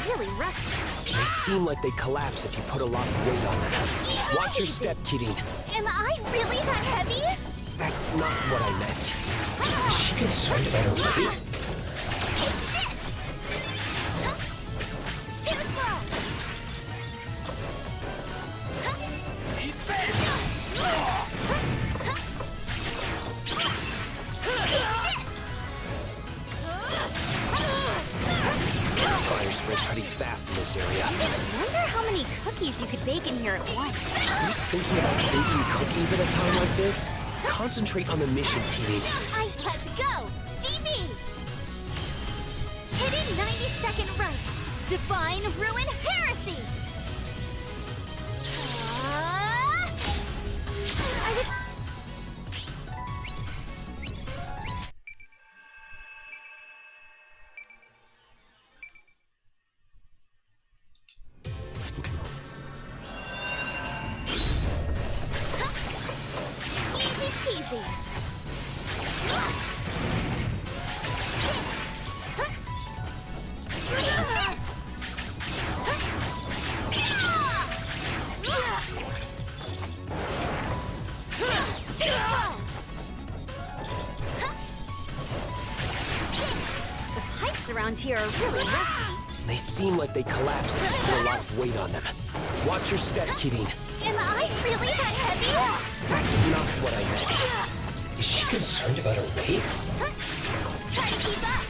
really rusty. They seem like they collapse if you put a lot of weight on them. Watch your step, Kidding. Am I really that heavy? That's not what I meant. Is she concerned about her weight? Too slow. Fire spread pretty fast in this area. I wonder how many cookies you could bake in here at once. Are you thinking about baking cookies at a time like this? Concentrate on the mission, Kidding. Let's go! GB! Hidden 90-second run. Define ruin heresy! I was... Easy peasy. The pipes around here are really rusty. They seem like they collapse if you put a lot of weight on them. Watch your step, Kidding. Am I really that heavy? That's not what I meant. Is she concerned about her weight? Try to keep up.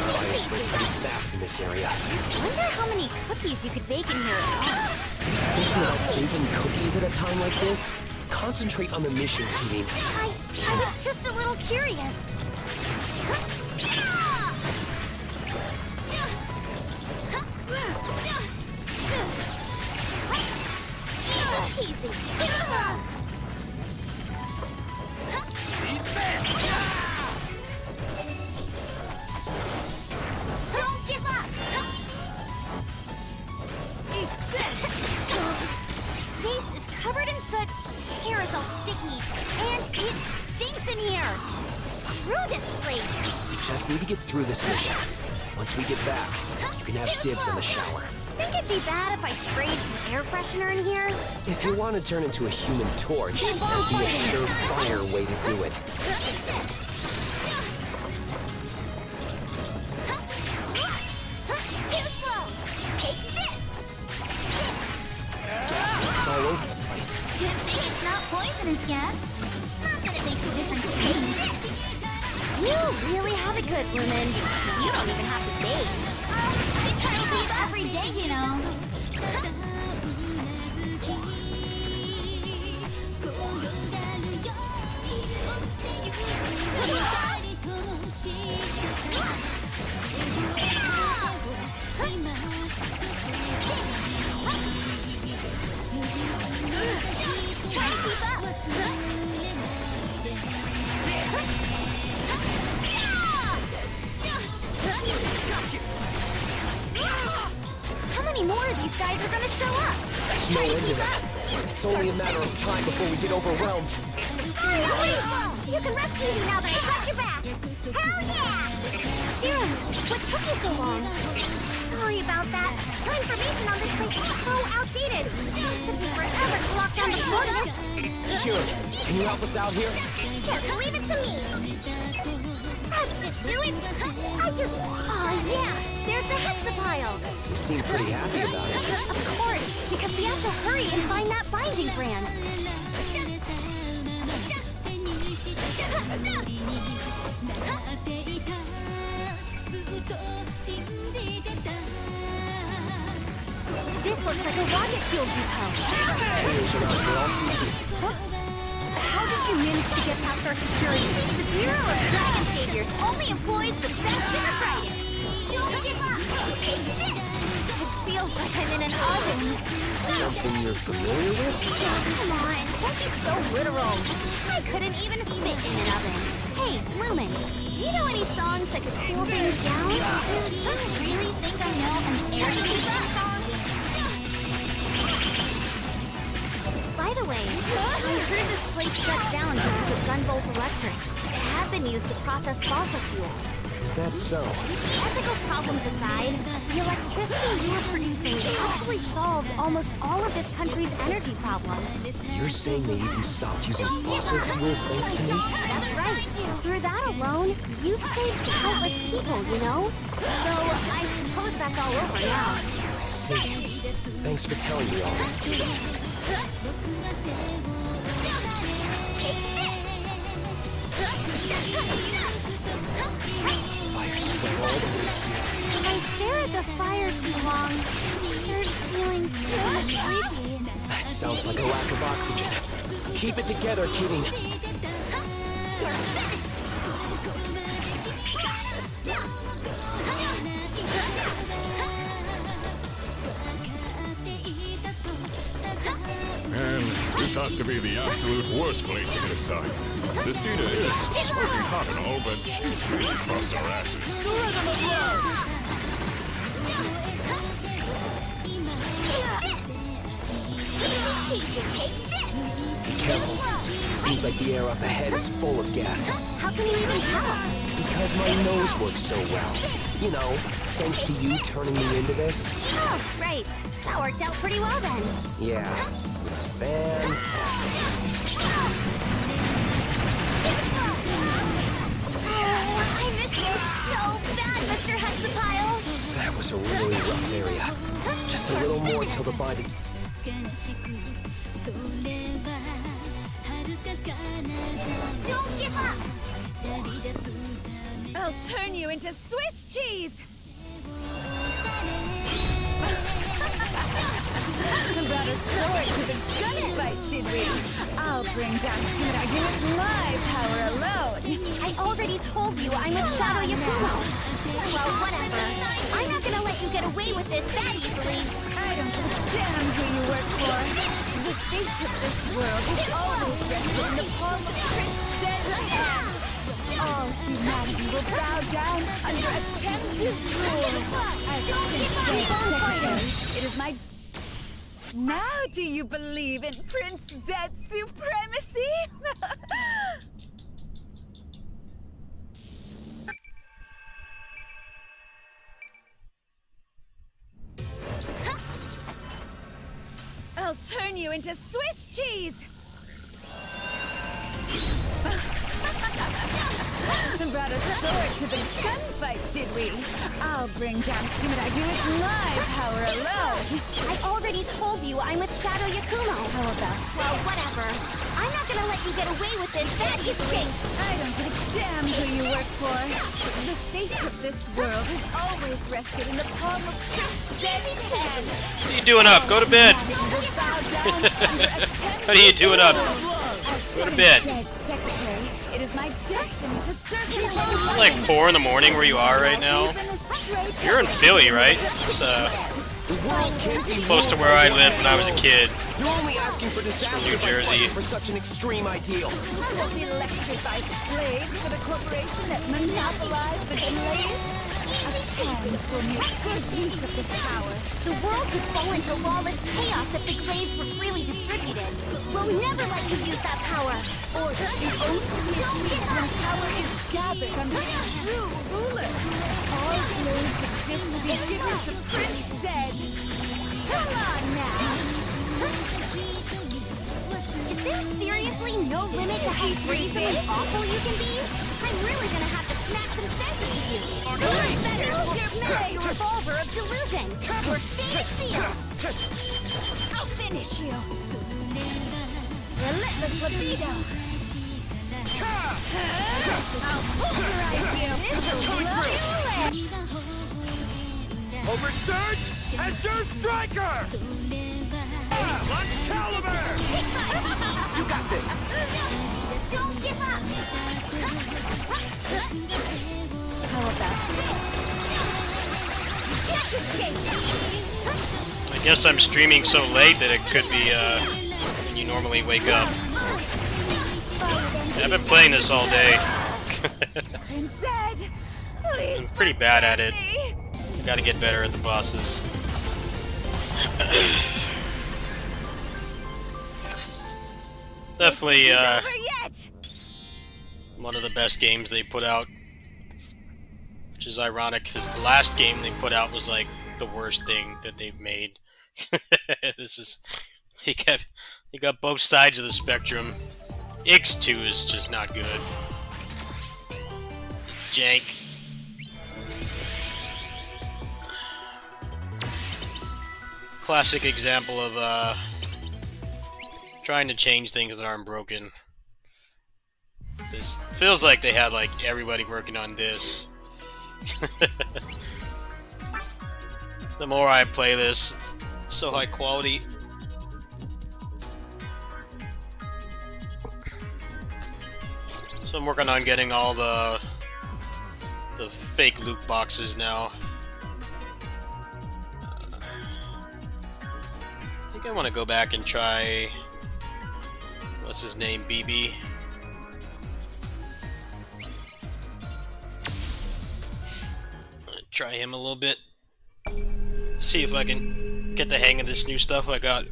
Fire spread pretty fast in this area. I wonder how many cookies you could bake in here at once. Thinking about baking cookies at a time like this? Concentrate on the mission, Kidding. I was just a little curious. Easy. Don't give up. Face is covered in soot, hair is all sticky, and it stinks in here. Screw this place. We just need to get through this mission. Once we get back, you can have dibs on the shower. Think it'd be bad if I sprayed some air freshener in here? If you want to turn into a human torch, it'd be a surefire way to do it. Too slow. Take this. Gas leaks all over the place. Good thing it's not poisonous gas. Not that it makes a difference to me. You really have it good, Lumen. You don't even have to bathe. I try to bathe every day, you know. Try to keep up. How many more of these guys are gonna show up? There's no end to that. It's only a matter of time before we get overwhelmed. You can rescue me now that I got your back. Hell yeah! Shira, what took you so long? Sorry about that. Your information on this place is so outdated. It took me forever to lock down the portal. Shira, can you help us out here? Yeah, leave it to me. That should do it. Oh yeah, there's the hexapile. You seem pretty happy about it. Of course, because we have to hurry and find that binding brand. This looks like a rocket fuel depot. Tails around here all see. How did you manage to get past our security? The Bureau of Dragon Saviors only employs the best and the brightest. Don't give up! Take this! It feels like I'm in an oven. Something you're familiar with? Come on, don't be so literal. I couldn't even fit in an oven. Hey, Lumen, do you know any songs that could cool things down? Do you really think I know an air conditioning song? Anyway, I heard this place shut down because of Gunvolt Electric. It had been used to process fossil fuels. Is that so? Ethical problems aside, the electricity you were producing actually solved almost all of this country's energy problems. You're saying they even stopped using fossil fuels thanks to me? That's right. Through that alone, you've saved countless people, you know? Though, I suppose that's all over now. I see. Thanks for telling me all this, Kitty. Fire spread all the way here. If I stare at the fire too long, I start feeling kind of sleepy. That sounds like a lack of oxygen. Keep it together, Kitty. Man, this has to be the absolute worst place to get a sight. This Dita is smoking hot and all, but she's really across our asses. Be careful. Seems like the air up ahead is full of gas. How can you even tell? Because my nose works so well. You know, thanks to you turning me into this. Oh, right. That worked out pretty well then. Yeah, it's fantastic. Oh, I miss you so bad, Mr. Hexapile. That was a really rough area. Just a little more till the body... Don't give up! I'll turn you into Swiss cheese! Brought a sword to the gunfight, did we? I'll bring down Surayu with my power alone! I already told you I'm with Shadow Yakumo. Well, whatever. I'm not gonna let you get away with this that easily. I don't give a damn who you work for. The fate of this world is always rested in the palm of Prince Zen's hand. All humanity will bow down under a Thames' rule. As Prince Zen's secretary, it is my... Now do you believe in Prince Zed's supremacy? I'll turn you into Swiss cheese! Brought a sword to the gunfight, did we? I'll bring down Surayu with my power alone! I already told you I'm with Shadow Yakumo. How about... Well, whatever. I'm not gonna let you get away with this that easily. I don't give a damn who you work for. The fate of this world has always rested in the palm of Prince Zed's hand. What are you doing up? Go to bed. What are you doing up? Go to bed. Secretary, it is my destiny to serve you. It's like 4 in the morning where you are right now. You're in Philly, right? It's The world can't be close to where I lived when I was a kid. You're only asking for disaster New Jersey. for such an extreme ideal. I won't be lectured by slaves for the corporation that monopolized the delays. Thames will make good use of this power. The world could fall into lawless chaos if the graves were freely distributed. We'll never let you use that power. Or the only achieved when power is gathered under a true ruler. All graves exist to be given to Prince Zed. Come on now! Is there seriously no limit to how brazen and awful you can be? I'm really gonna have to smack some sense into you. Or better, we'll smash your revolver of delusion. Your fate is sealed. I'll finish you! Relentless libido! I'll pulverize you! Oversurge and Sir Striker! Launch Caliber! You got this. Don't give up! How about this? Can't escape! I guess I'm streaming so late that it could be when you normally wake up. I've been playing this all day. Prince Zed! Please I'm pretty bad at it. me. Gotta get better at the bosses. Definitely Over yet. one of the best games they put out. Which is ironic, because the last game they put out was like the worst thing that they've made. This is... You got both sides of the spectrum. X2 is just not good. Jank. Classic example of trying to change things that aren't broken. This feels like they had like everybody working on this. The more I play this, it's so high quality. So I'm working on getting all the fake loot boxes now. I think I want to go back and try... What's his name? BB? Try him a little bit. See if I can get the hang of this new stuff I got.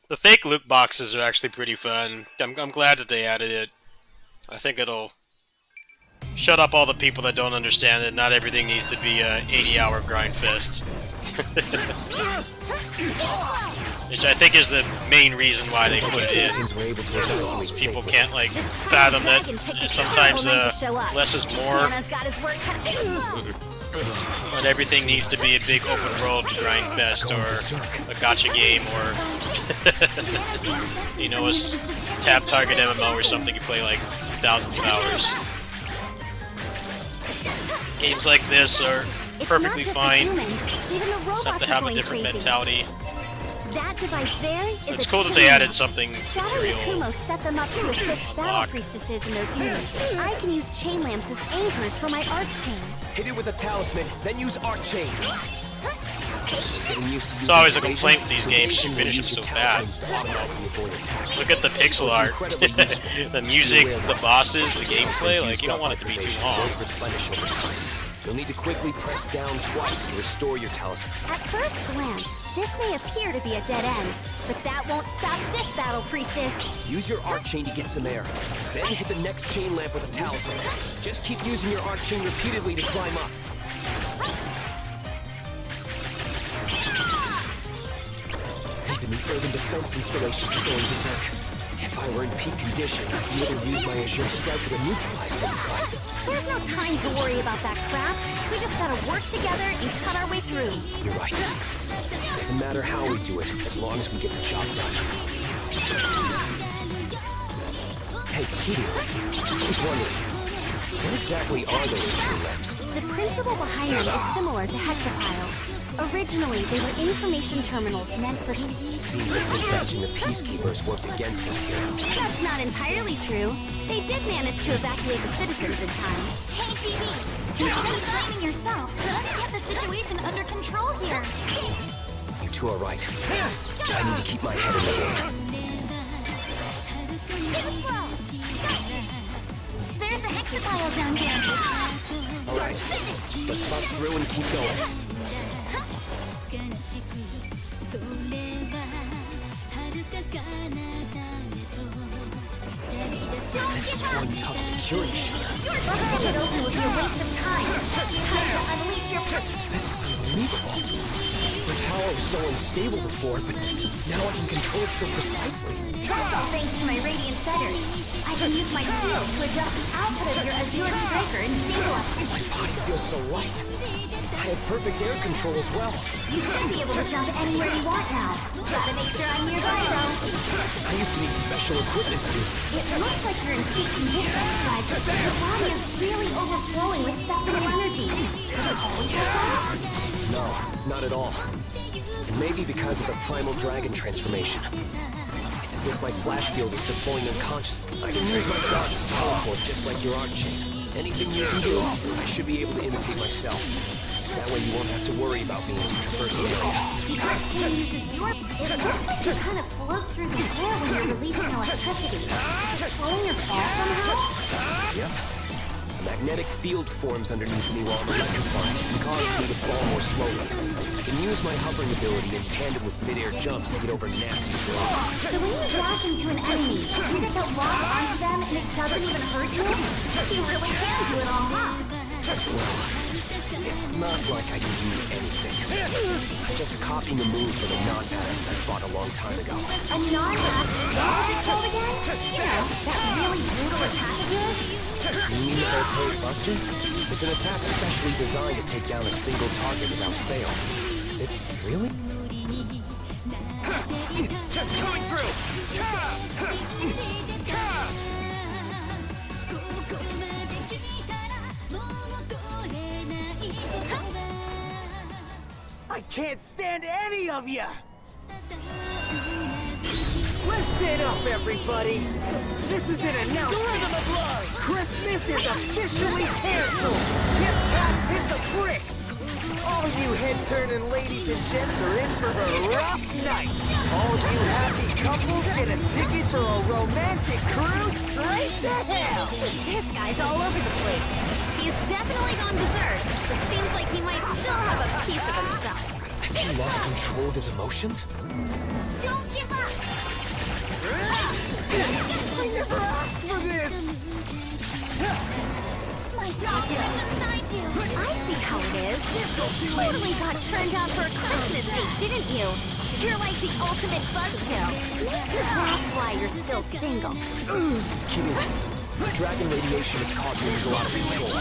The fake loot boxes are actually pretty fun. I'm glad that they added it. I think it'll shut up all the people that don't understand that not everything needs to be a 80-hour grind fest. Which I think is the main reason why they put it in. Because people can't, like, fathom that sometimes less is more. Not everything needs to be a big open world grind fest or a gacha game or you know, a tap target MMO or something you play like thousands of hours. Games like this are perfectly fine. Just have to have a different mentality. That device there is It's cool that they added something Shadow material. and Kumo set them up to assist battle priestesses in their duties. I can use chain lamps as anchors for my arc chain. Hit it with a talisman, then use Arc Chain. It's always a complaint with these games, you finish them so fast. Look at the pixel art. The music, the bosses, the gameplay, like, you don't want it to be too long. You'll need to quickly press down twice to restore your talisman. At first glance, this may appear to be a dead end, but that won't stop this battle priestess. Use your Arc Chain to get some air. Then hit the next chain lamp with a talisman. Just keep using your Arc Chain repeatedly to climb up. Even the urban defense installations are going berserk. If I were in peak condition, I'd be able to use my Azure Striker to neutralize them, but... There's no time to worry about that crap. We just gotta work together and cut our way through. You're right. Doesn't matter how we do it, as long as we get the job done. Hey, Kitty, I was wondering, what exactly are those chain lamps? The principle behind them is similar to hexapiles. Originally, they were information terminals meant for... Seems like dispatching the peacekeepers worked against us here. That's not entirely true. They did manage to evacuate the citizens in time. Hey, TV! Instead of blaming yourself, let's get the situation under control here. You two are right. I need to keep my head in the game. There's a hexapile down here. All right, let's bust through and keep going. This is one tough security shot. Busting it open would be a waste of time. Time to unleash your... This is unbelievable. My power was so unstable before, but now I can control it so precisely. That's all thanks to my radiant fetters. I can use my field to adjust the output of your Azure Striker and stabilize it. My body feels so light. I have perfect air control as well. You should be able to jump anywhere you want now. Gotta make sure I'm nearby, though. I used to need special equipment to do. It looks like you're in peak condition, but your body is really overflowing with sexual energy. Is it always like that? No, not at all. It may be because of the primal dragon transformation. It's as if my flash field is deploying unconsciously. I can use my dots to teleport just like your arc chain. Anything you can do, I should be able to imitate myself. That way you won't have to worry about me as you traverse the area. It looks like you kind of float through the air when you're releasing electricity. Slowing your fall somehow? Yep. A magnetic field forms underneath me while I'm electrified and causes me to fall more slowly. I can use my hovering ability in tandem with mid-air jumps to get over nasty terrain. So when you dash into an enemy, you get to lock onto them and it doesn't even hurt you? You really can do it all, huh? Well, it's not like I can do anything. I'm just copying a move from a non-pattern I fought a long time ago. A non-pass, what was it called again? You know, that really brutal attack of yours? You mean the Voltaic Buster? It's an attack specially designed to take down a single target without fail. Is it really? Coming through! I can't stand any of you! Listen up, everybody! This is an announcement! Christmas is officially canceled! Gift packs hit the bricks! All you head-turning ladies and gents are in for a rough night! All you happy couples get a ticket for a romantic cruise straight to hell! This guy's all over the place. He's definitely gone berserk, but seems like he might still have a piece of himself. Has he lost control of his emotions? Don't give up! I never asked for this! My soul lives inside you. I see how it is. You totally got turned out for a Christmas date, didn't you? You're like the ultimate buzzkill. That's why you're still single. Kidding. Dragon radiation is causing him to go out of control.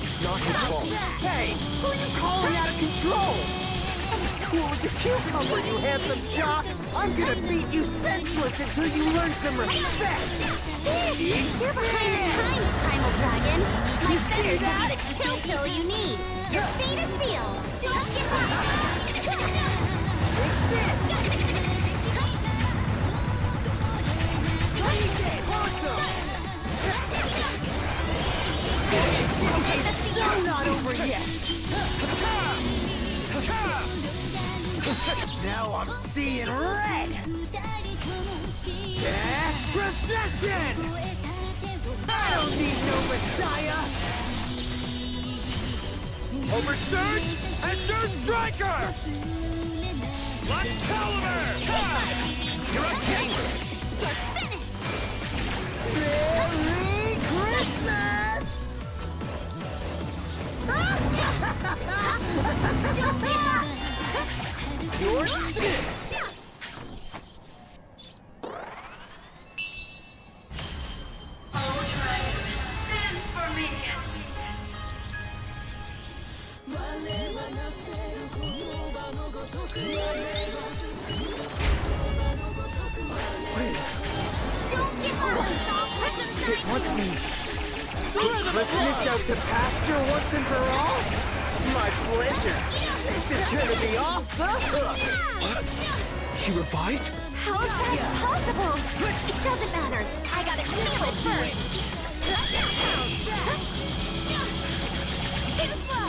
It's not his fault. Hey, who are you calling out of control? I'm as cool as a cucumber, you handsome jock! I'm gonna beat you senseless until you learn some respect! Sheesh! You're behind the times, Primal Dragon. My feathers will be the chill pill you need. Your fate is sealed. Don't give up! Take this! I'm not over yet! Now I'm seeing red! Yeah, procession! I don't need no messiah! Oversurge and sure striker! Let's You're a king! Merry Christmas! Don't give up! Yours? Dance for me! Don't give up! The soul lives inside What's you. me? Christmas out to pasture once and for all? My pleasure. This is gonna be off the hook. She revived? How is that possible? It doesn't matter. I gotta steal it first. Too slow.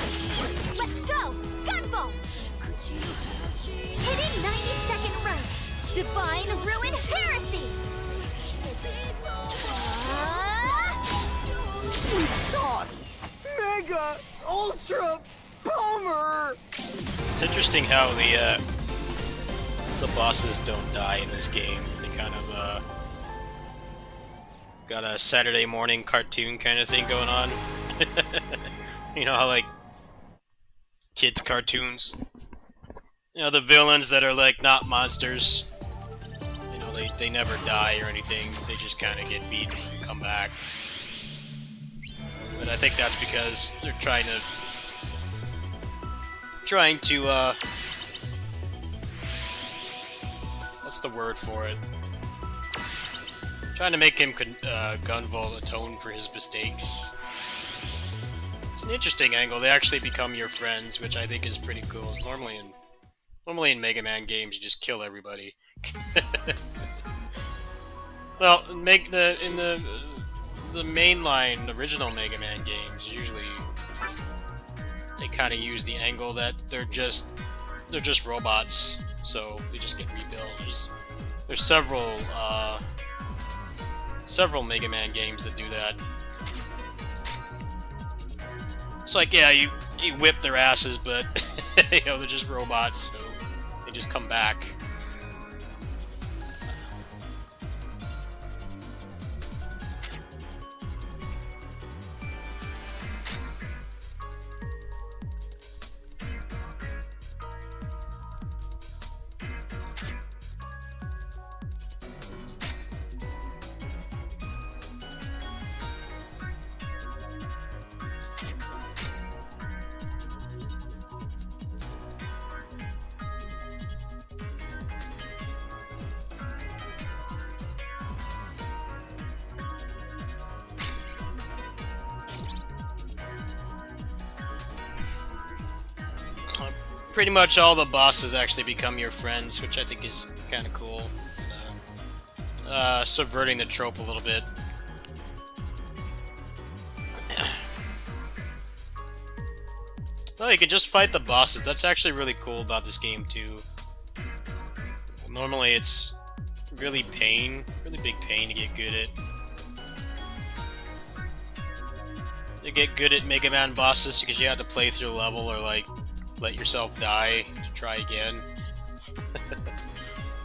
Let's go. Gunvolt. Hidden 90-second run. Divine Ruin Heresy. Sauce. Mega Ultra Bomber. It's interesting how the bosses don't die in this game. They kind of got a Saturday morning cartoon kind of thing going on. You know how like kids cartoons, you know, the villains that are like not monsters, you know, they never die or anything. They just kind of get beaten and come back. But I think that's because they're trying to what's the word for it? Trying to make him Gunvolt atone for his mistakes. It's an interesting angle. They actually become your friends, which I think is pretty cool. Normally in Mega Man games, you just kill everybody. Well, in the mainline, the original Mega Man games, usually they kind of use the angle that they're just robots, so they just get rebuilt. There's several Mega Man games that do that. It's like, yeah, you whip their asses, but you know, they're just robots, so they just come back. Pretty much all the bosses actually become your friends, which I think is kind of cool. Subverting the trope a little bit. Oh, you can just fight the bosses. That's actually really cool about this game too. Normally it's really big pain to get good at. To get good at Mega Man bosses because you have to play through a level or like let yourself die to try again.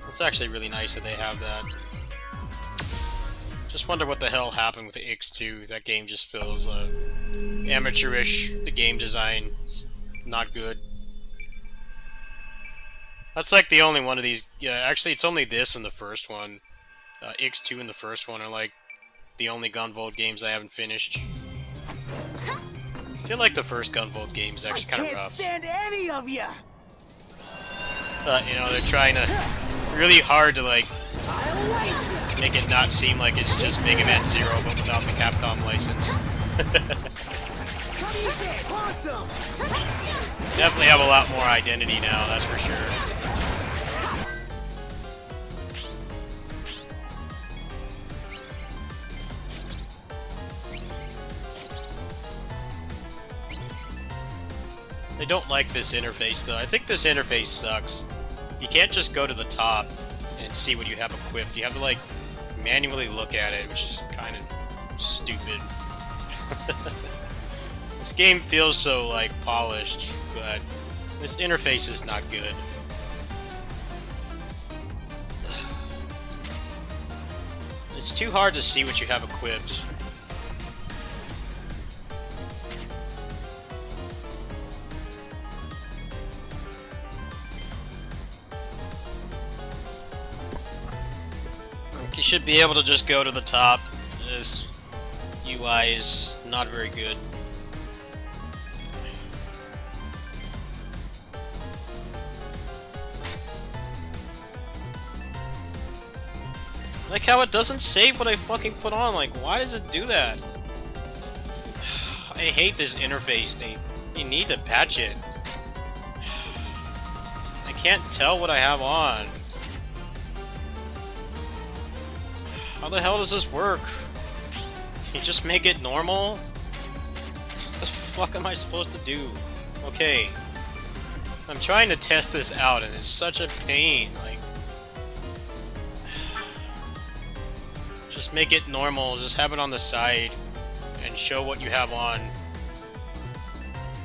It's actually really nice that they have that. Just wonder what the hell happened with the X2. That game just feels amateurish. The game design is not good. That's like the only one of these. Yeah, actually, it's only this and the first one. X2 and the first one are like the only Gunvolt games I haven't finished. I feel like the first Gunvolt game is actually kind of rough. I can't stand any of you. You know, they're trying to really hard to like make it not seem like it's just Mega Man Zero, but without the Capcom license. Definitely have a lot more identity now, that's for sure. They don't like this interface, though. I think this interface sucks. You can't just go to the top and see what you have equipped. You have to, like, manually look at it, which is kind of stupid. This game feels so, like, polished, but this interface is not good. It's too hard to see what you have equipped. You should be able to just go to the top. This UI is not very good. Like how it doesn't save what I fucking put on. Like, why does it do that? I hate this interface. They need to patch it. I can't tell what I have on. How the hell does this work? Can you just make it normal? What the fuck am I supposed to do? Okay. I'm trying to test this out and it's such a pain, like... Just make it normal, just have it on the side and show what you have on.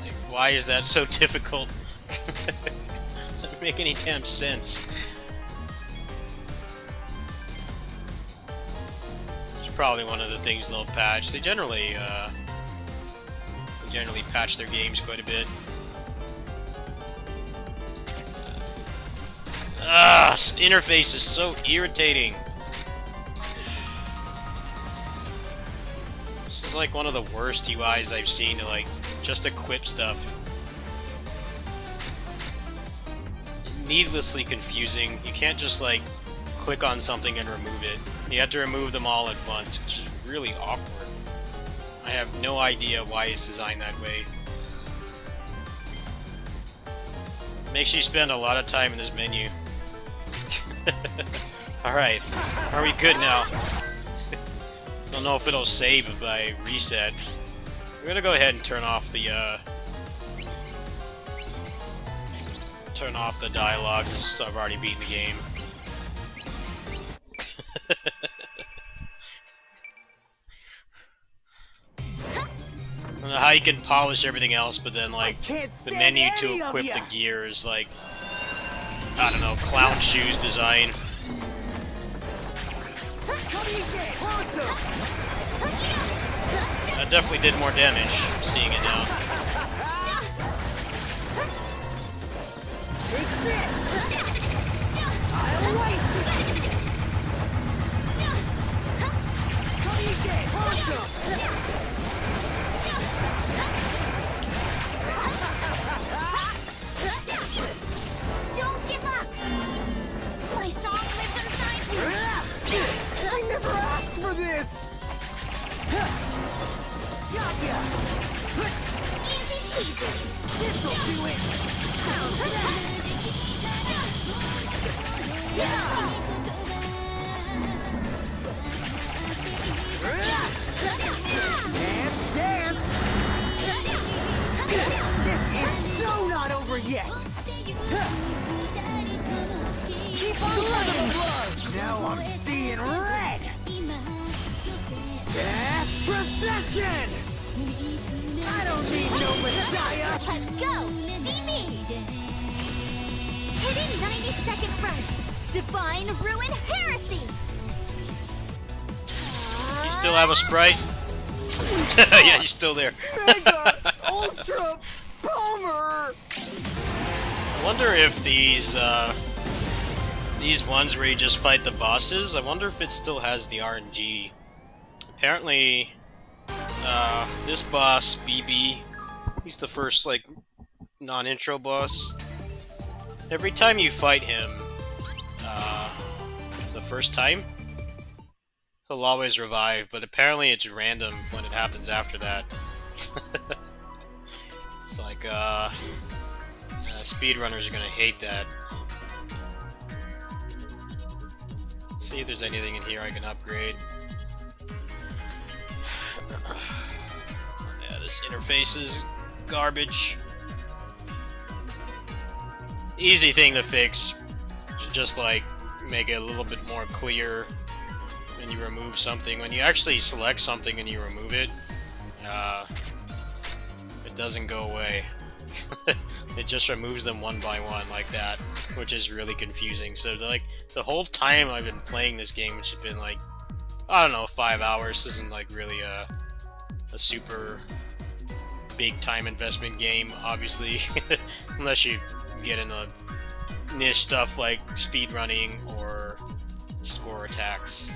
Like, why is that so difficult? Doesn't make any damn sense. Probably one of the things they'll patch. They generally patch their games quite a bit. This interface is so irritating. This is like one of the worst UIs I've seen to like just equip stuff. Needlessly confusing. You can't just like click on something and remove it. You have to remove them all at once, which is really awkward. I have no idea why it's designed that way. Makes you spend a lot of time in this menu. Alright, are we good now? Don't know if it'll save if I reset. We're gonna go ahead and turn off the dialogue, because I've already beaten the game. know how you can polish everything else, but then like Can't the stand menu to any of equip ya. the gear is like, I don't know, clown shoes design. Awesome. That definitely did more damage, seeing it now. Take this. I'll waste it. Awesome. Don't give up! My song lives inside you! I never asked for this. Got ya. Easy peasy! This'll do it. Dance, dance. This is so not over yet. Keep on running. Now I'm seeing red. Death procession. I don't need no Messiah. Let's go! GB! Hidden 90-second front! Divine Ruin Heresy! You still have a sprite? Yeah, you're still there. Mega Ultra Bomber. I wonder if these ones where you just fight the bosses, I wonder if it still has the RNG. Apparently, this boss, BB, he's the first, like, non-intro boss. Every time you fight him, the first time, he'll always revive, but apparently it's random when it happens after that. It's like, speedrunners are gonna hate that. See if there's anything in here I can upgrade. Yeah, this interface is garbage. Easy thing to fix. Should just like make it a little bit more clear when you remove something. When you actually select something and you remove it, it doesn't go away. It just removes them one by one like that, which is really confusing. So like the whole time I've been playing this game, which has been like, I don't know, 5 hours, isn't like really a super big time investment game, obviously, unless you get into niche stuff like speedrunning or score attacks.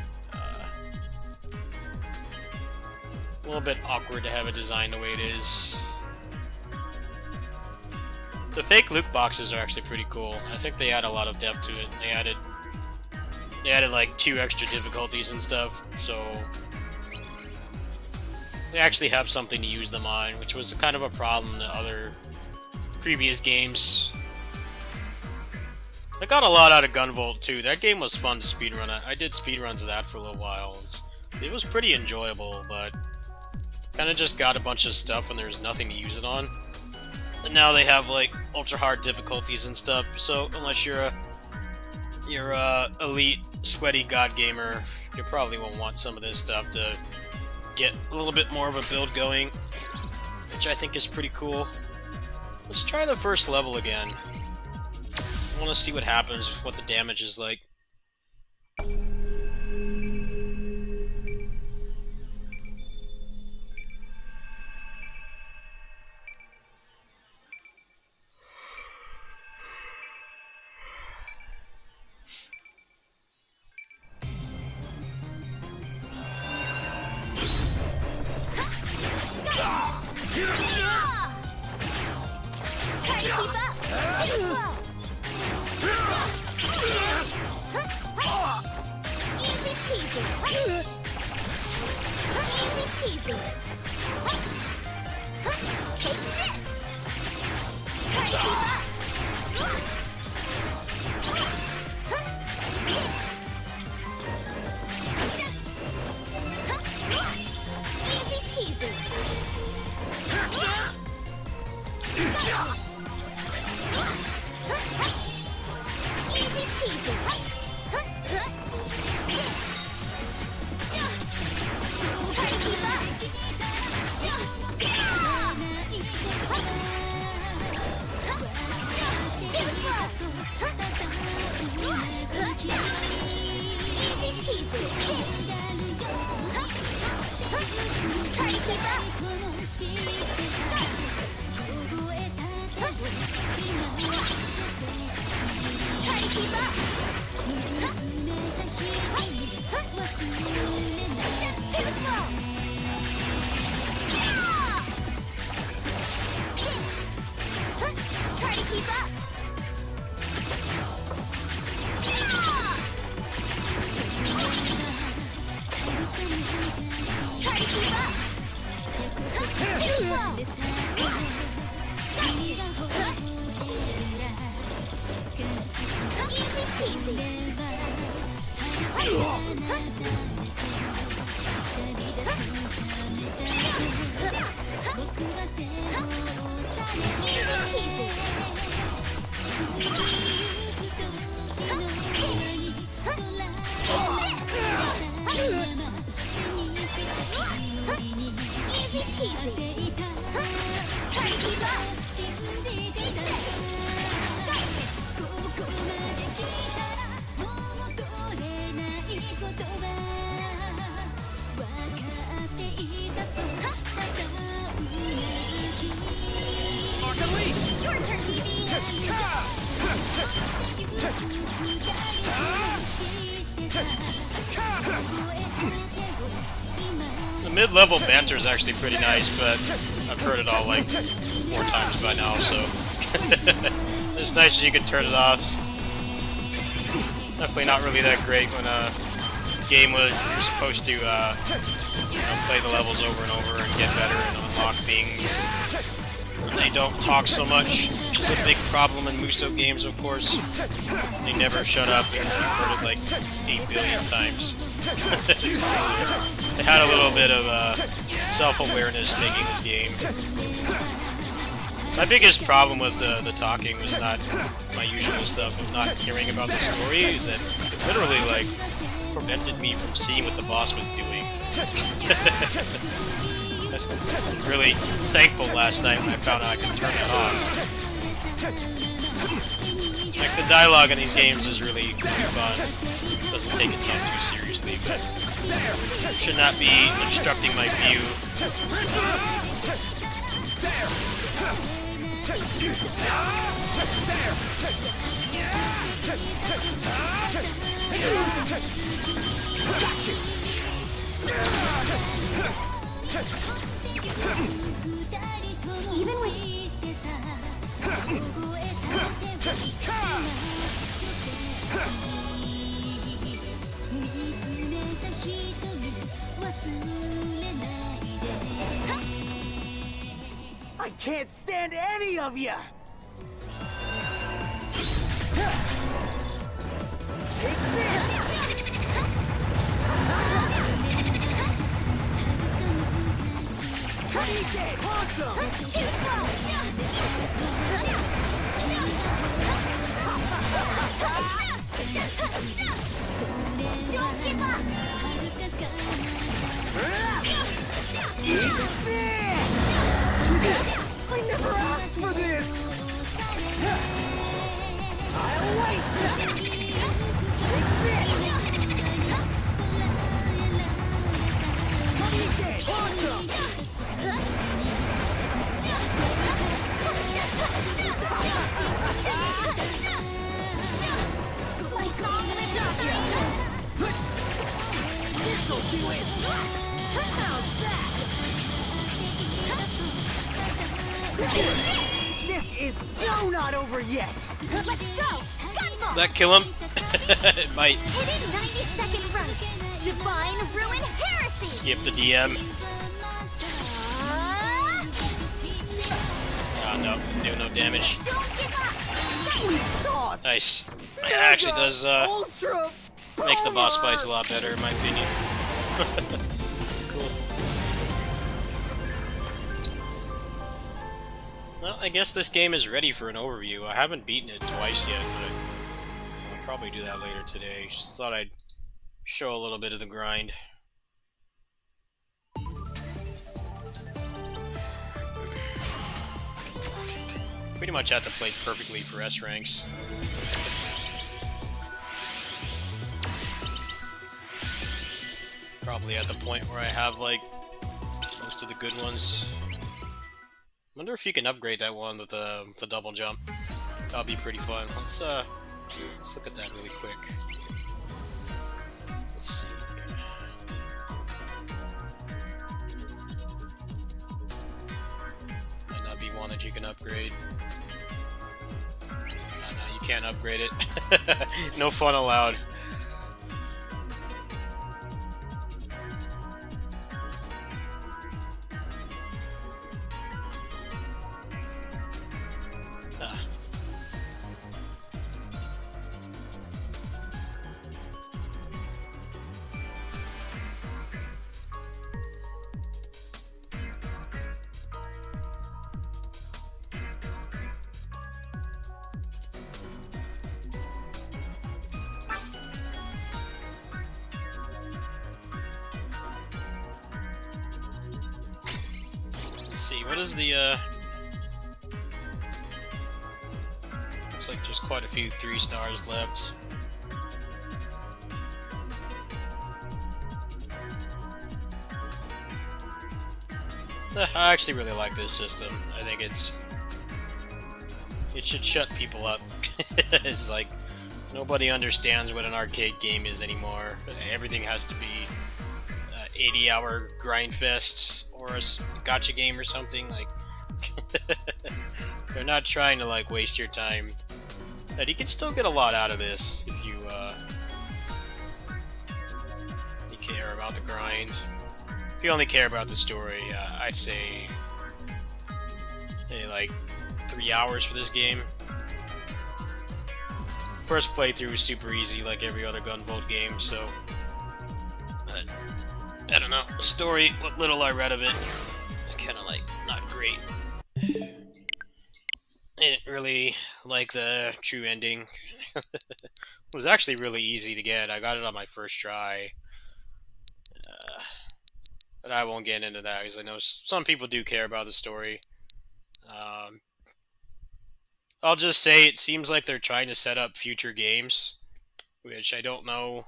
A little bit awkward to have it designed the way it is. The fake loot boxes are actually pretty cool. I think they add a lot of depth to it. They added like 2 extra difficulties and stuff, so they actually have something to use them on, which was kind of a problem to other previous games. I got a lot out of Gunvolt too. That game was fun to speedrun. I did speedruns of that for a little while. It was pretty enjoyable, but kind of just got a bunch of stuff and there's nothing to use it on. And now they have like ultra hard difficulties and stuff. So unless you're a elite sweaty god gamer, you probably will want some of this stuff to get a little bit more of a build going, which I think is pretty cool. Let's try the first level again. I want to see what happens, what the damage is like. Try to keep up! Too slow! Easy peasy! Easy peasy! Take this! Try to keep up! Easy peasy! Easy peasy! Try to keep up! Easy peasy. Try to keep up. Your turn, The mid-level banter is actually pretty nice, but I've heard it all like 4 times by now, so it's nice that you can turn it off. Definitely not really that great when a game where you're supposed to you know, play the levels over and over and get better and unlock things. They don't talk so much, which is a big problem in Muso games, of course. They never shut up, and I've heard it like 8 billion times. They had a little bit of self-awareness making this game. My biggest problem with the talking was not my usual stuff of not hearing about the story, is that it literally like prevented me from seeing what the boss was doing. I was really thankful last night when I found out I could turn that off. Like, the dialogue in these games is really fun. It doesn't take itself too seriously, but it should not be obstructing my view. Even with... I can't stand any of you! Take this! Eat it! Awesome! Too slow! Don't give up! Eat this! I never asked for this! I'll waste it! Take this! Eat it! Awesome! My song lives inside you! This'll do it! How's that? This is so not over yet! Let's go! Gunvolt! That kill him? It might. Hidden 90-second run! Divine Ruin Heresy! Skip the DM. Oh no, do no damage. Don't give up! Sweet sauce! Nice. It actually does, Ultra makes the boss power! fights a lot better in my opinion. Cool. Well, I guess this game is ready for an overview. I haven't beaten it twice yet, but I'll probably do that later today. Just thought I'd show a little bit of the grind. Pretty much have to play perfectly for S ranks. Probably at the point where I have like most of the good ones. Wonder if you can upgrade that one with the double jump. That'll be pretty fun. Let's look at that really quick. Let's see. Might not be one that you can upgrade. No, you can't upgrade it. No fun allowed. see, what is the, looks like there's quite a few 3 stars left. I actually really like this system. I think it should shut people up. It's like, nobody understands what an arcade game is anymore. Everything has to be 80-hour grind fests or a gotcha game or something. Like, they're not trying to like waste your time. But you can still get a lot out of this if you care about the grind. If you only care about the story, I'd say like 3 hours for this game. First playthrough was super easy, like every other Gunvolt game, so... But, I don't know. The story, what little I read of it, kinda like, not great. I didn't really like the true ending. It was actually really easy to get. I got it on my first try. But I won't get into that, because I know some people do care about the story. I'll just say it seems like they're trying to set up future games, which I don't know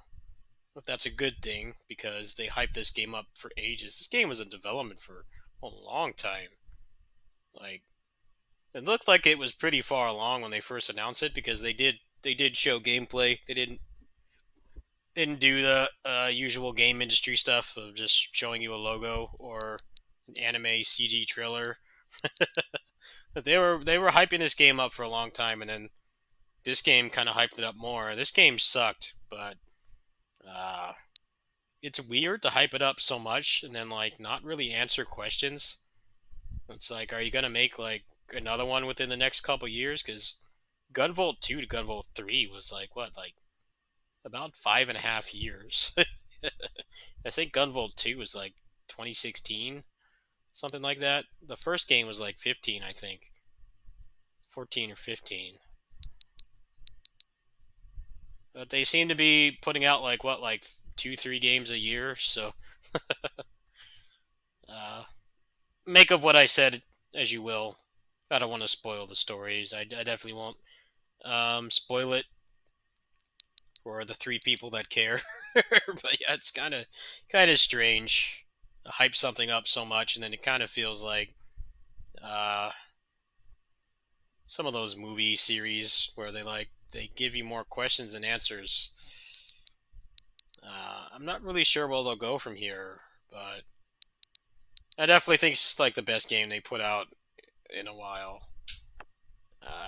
if that's a good thing, because they hyped this game up for ages. This game was in development for a long time. Like, it looked like it was pretty far along when they first announced it, because they did show gameplay. They didn't do the usual game industry stuff of just showing you a logo or an anime CG trailer. But they were hyping this game up for a long time, and then this game kind of hyped it up more. This game sucked, but it's weird to hype it up so much and then like not really answer questions. It's like, are you gonna make like another one within the next couple years? Because Gunvolt 2 to Gunvolt 3 was like what, like about 5.5 years. I think Gunvolt 2 was like 2016, something like that. The first game was like 15, I think. 14 or 15. But they seem to be putting out like what, like 2-3 games a year, so make of what I said as you will. I don't want to spoil the stories. I definitely won't spoil it for the 3 people that care. But yeah, it's kind of strange to hype something up so much, and then it kind of feels like some of those movie series where they give you more questions than answers. I'm not really sure where they'll go from here, but I definitely think it's like the best game they put out in a while.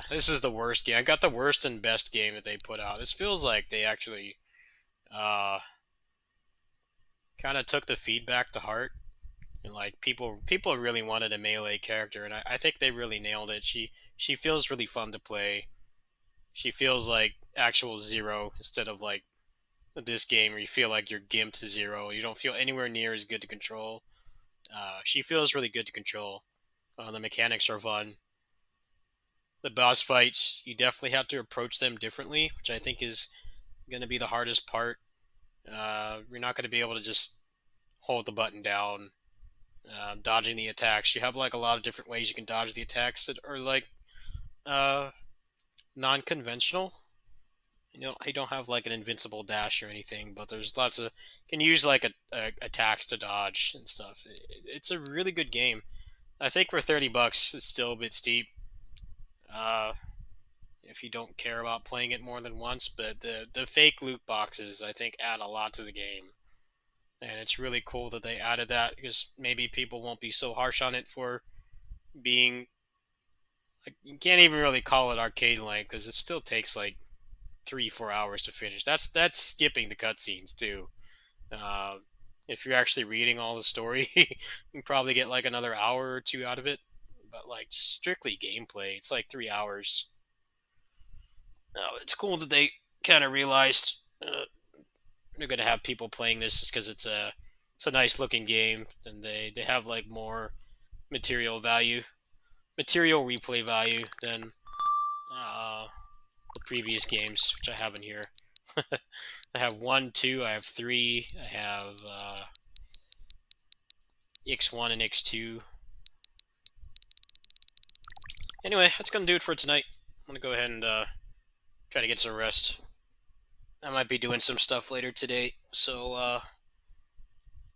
This is the worst game. I got the worst and best game that they put out. This feels like they actually kind of took the feedback to heart, and like people really wanted a melee character, and I think they really nailed it. She feels really fun to play. She feels like actual Zero instead of like this game where you feel like you're gimped to Zero. You don't feel anywhere near as good to control. She feels really good to control. The mechanics are fun. The boss fights, you definitely have to approach them differently, which I think is going to be the hardest part. You're not going to be able to just hold the button down, dodging the attacks. You have like a lot of different ways you can dodge the attacks that are like non-conventional. You don't have like an invincible dash or anything, but there's lots of, you can use like attacks to dodge and stuff. It's a really good game. I think for $30, it's still a bit steep. If you don't care about playing it more than once, but the fake loot boxes I think add a lot to the game, and it's really cool that they added that, because maybe people won't be so harsh on it for being like, you can't even really call it arcade length because it still takes like 3-4 hours to finish. That's skipping the cutscenes too. If you're actually reading all the story, you can probably get like another hour or 2 out of it. But like just strictly gameplay, it's like 3 hours. It's cool that they kind of realized they're gonna have people playing this just because it's a nice looking game, and they have like more material replay value than the previous games, which I have in here. I have 1, 2, I have 3, I have X1 and X2. Anyway, that's gonna do it for tonight. I'm gonna go ahead and try to get some rest. I might be doing some stuff later today, so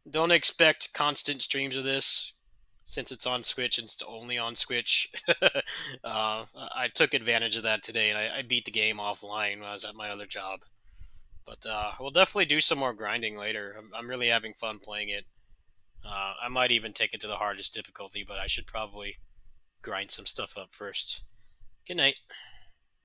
don't expect constant streams of this since it's on Switch and it's only on Switch. I took advantage of that today and I beat the game offline when I was at my other job. But we'll definitely do some more grinding later. I'm really having fun playing it. I might even take it to the hardest difficulty, but I should probably grind some stuff up first. Good night.